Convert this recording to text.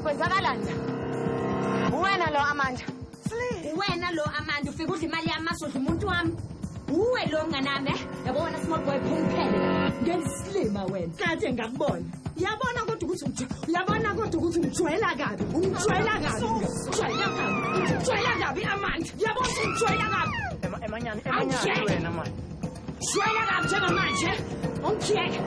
kwenzakalani? Uwena lo Amanda. Wena lo Amanda ufika udla imali yami masodla umuntu wami. Uwe lo nganami yabona small boy phumphele. Ngesilima wena. Kade ngakubona. Uyabona kodwa ukuthi umjwayela kabi. Umjwayela kabi Amanda. Uyabona umjwayela kabi. Emanyani wena manje. Jwayela kabi njengamanje. Ongiyeke,